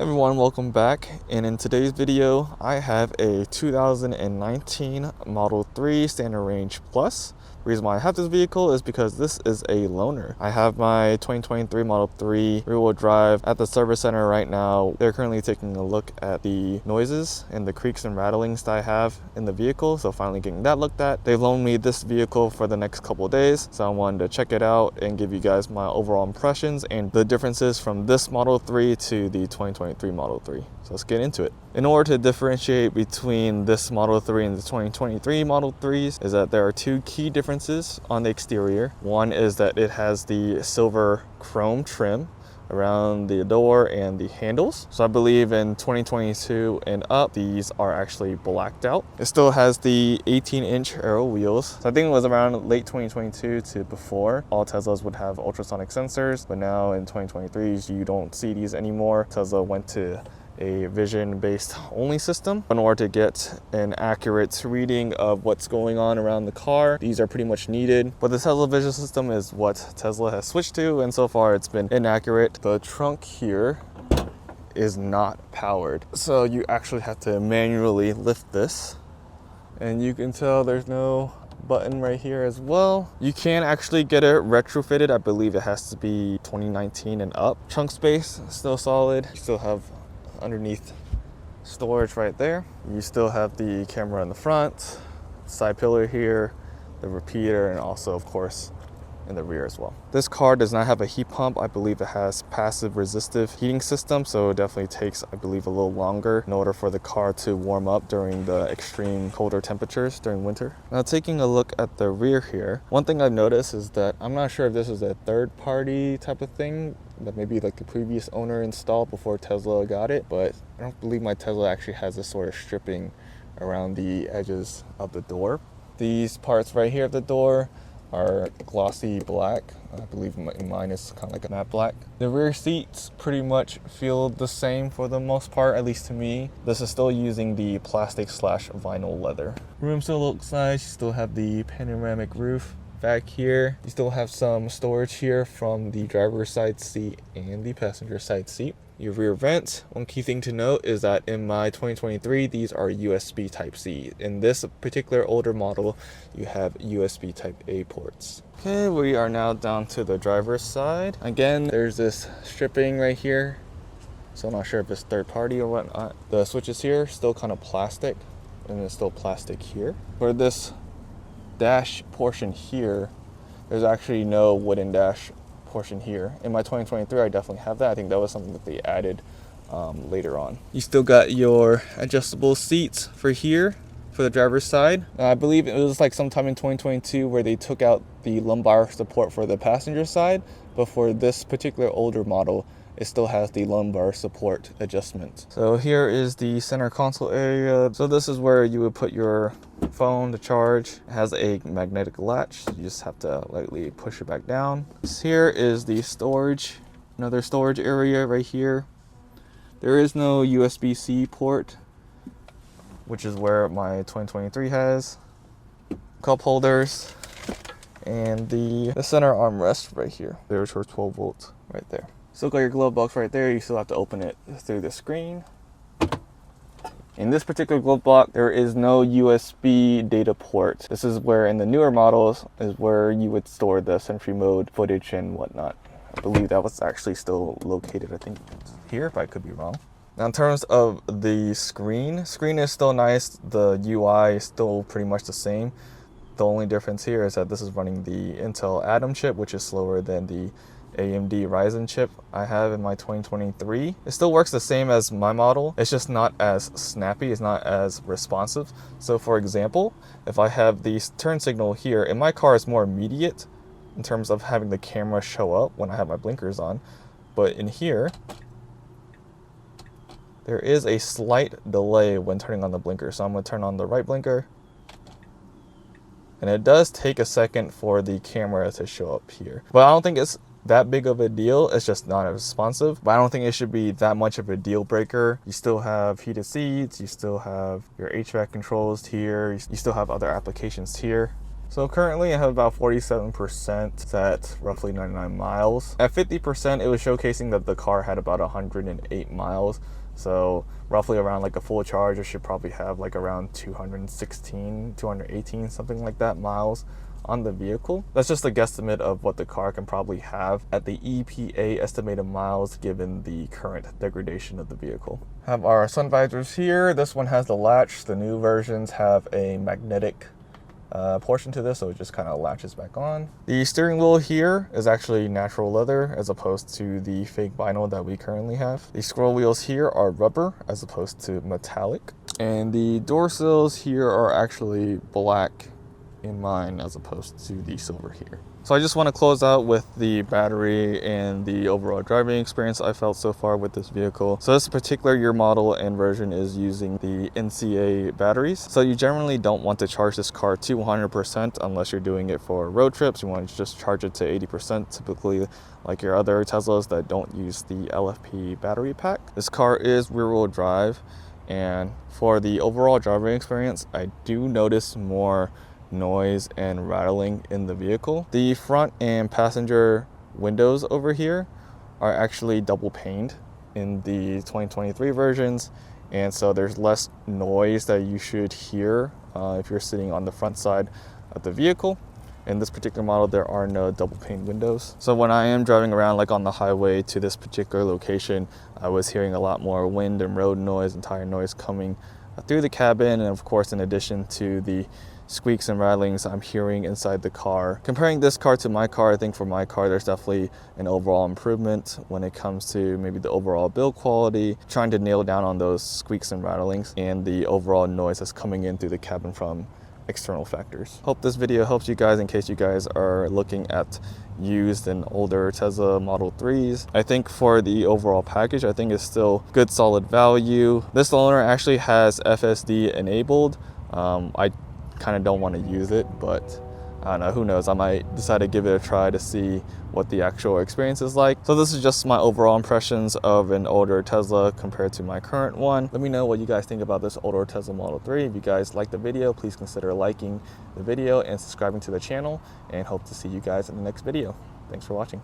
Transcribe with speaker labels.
Speaker 1: Everyone, welcome back, and in today's video I have a 2019 Model 3 Standard Range Plus. The reason why I have this vehicle is because this is a loaner. I have my 2023 Model 3 rear-wheel drive at the service center right now. They're currently taking a look at the noises and the creaks and rattlings that I have in the vehicle, so finally getting that looked at. They've loaned me this vehicle for the next couple of days, so I wanted to check it out and give you guys my overall impressions and the differences from this Model 3 to the 2023 Model 3. So let's get into it. In order to differentiate between this Model 3 and the 2023 Model 3s is that there are two key differences on the exterior. One is that it has the silver chrome trim around the door and the handles. So I believe in 2022 and up, these are actually blacked out. It still has the 18-inch aero wheels. So I think it was around late 2022 to before, all Teslas would have ultrasonic sensors, but now in 2023s, you don't see these anymore. Tesla went to a vision-based only system. In order to get an accurate reading of what's going on around the car, these are pretty much needed. But the Tesla vision system is what Tesla has switched to, and so far it's been inaccurate. The trunk here is not powered, so you actually have to manually lift this, and you can tell there's no button right here as well. You can actually get it retrofitted. I believe it has to be 2019 and up. Trunk space still solid. You still have underneath storage right there. You still have the camera in the front, side pillar here, the repeater, and also of course in the rear as well. This car does not have a heat pump. I believe it has passive resistive heating system, so it definitely takes, I believe, a little longer in order for the car to warm up during the extreme colder temperatures during winter. Now taking a look at the rear here, one thing I've noticed is that I'm not sure if this is a third-party type of thing that maybe like the previous owner installed before Tesla got it, but I don't believe my Tesla actually has this sort of stripping around the edges of the door. These parts right here of the door are glossy black. I believe mine is kind of like a matte black. The rear seats pretty much feel the same for the most part, at least to me. This is still using the plastic / vinyl leather. Room still looks nice. You still have the panoramic roof. Back here, you still have some storage here from the driver's side seat and the passenger side seat. Your rear vents, one key thing to note is that in my 2023, these are USB Type-C. In this particular older model, you have USB Type-A ports. Okay, we are now down to the driver's side. Again, there's this stripping right here, so I'm not sure if it's third party or whatnot. The switches here, still kind of plastic, and it's still plastic here. For this dash portion here, there's actually no wooden dash portion here. In my 2023, I definitely have that. I think that was something that they added later on. You still got your adjustable seats for here for the driver's side. I believe it was like sometime in 2022 where they took out the lumbar support for the passenger side, but for this particular older model, it still has the lumbar support adjustment. So here is the center console area. So this is where you would put your phone to charge. It has a magnetic latch. You just have to lightly push it back down. Here is the storage, another storage area right here. There is no USB-C port, which is where my 2023 has. Cup holders and the center armrest right here. There's your 12 volts right there. Still got your glove box right there. You still have to open it through the screen. In this particular glove box, there is no USB data port. This is where in the newer models is where you would store the Sentry mode footage and whatnot. I believe that was actually still located, I think here, if I could be wrong. Now in terms of the screen is still nice. The UI is still pretty much the same. The only difference here is that this is running the Intel Atom chip, which is slower than the AMD Ryzen chip I have in my 2023. It still works the same as my model. It's just not as snappy. It's not as responsive. So for example, if I have the turn signal here, in my car it's more immediate in terms of having the camera show up when I have my blinkers on. But in here, there is a slight delay when turning on the blinker. So I'm gonna turn on the right blinker. And it does take a second for the camera to show up here. But I don't think it's that big of a deal. It's just not as responsive, but I don't think it should be that much of a deal breaker. You still have heated seats, you still have your HVAC controls here, you still have other applications here. So currently I have about 47% at roughly 99 miles. At 50%, it was showcasing that the car had about 108 miles. So roughly around like a full charge, it should probably have like around 216, 218, something like that miles on the vehicle. That's just a guesstimate of what the car can probably have at the EPA estimated miles given the current degradation of the vehicle. Have our sun visors here. This one has the latch. The new versions have a magnetic portion to this, so it just kind of latches back on. The steering wheel here is actually natural leather as opposed to the fake vinyl that we currently have. The scroll wheels here are rubber as opposed to metallic. And the door sills here are actually black in mine as opposed to the silver here. So I just want to close out with the battery and the overall driving experience I felt so far with this vehicle. So this particular year model and version is using the NCA batteries. So you generally don't want to charge this car to 100% unless you're doing it for road trips. You want to just charge it to 80%, typically like your other Teslas that don't use the LFP battery pack. This car is rear-wheel drive, and for the overall driving experience, I do notice more noise and rattling in the vehicle. The front and passenger windows over here are actually double paned in the 2023 versions, and so there's less noise that you should hear if you're sitting on the front side of the vehicle. In this particular model, there are no double pane windows. So when I am driving around like on the highway to this particular location, I was hearing a lot more wind and road noise and tire noise coming through the cabin, and of course in addition to the squeaks and rattlings I'm hearing inside the car. Comparing this car to my car, I think for my car there's definitely an overall improvement when it comes to maybe the overall build quality, trying to nail down on those squeaks and rattlings and the overall noise that's coming in through the cabin from external factors. Hope this video helps you guys in case you guys are looking at used and older Tesla Model 3s. I think for the overall package, I think it's still good solid value. This loaner actually has FSD enabled. I kind of don't want to use it, but I don't know, who knows, I might decide to give it a try to see what the actual experience is like. So this is just my overall impressions of an older Tesla compared to my current one. Let me know what you guys think about this older Tesla Model 3. If you guys like the video, please consider liking the video and subscribing to the channel, and hope to see you guys in the next video. Thanks for watching.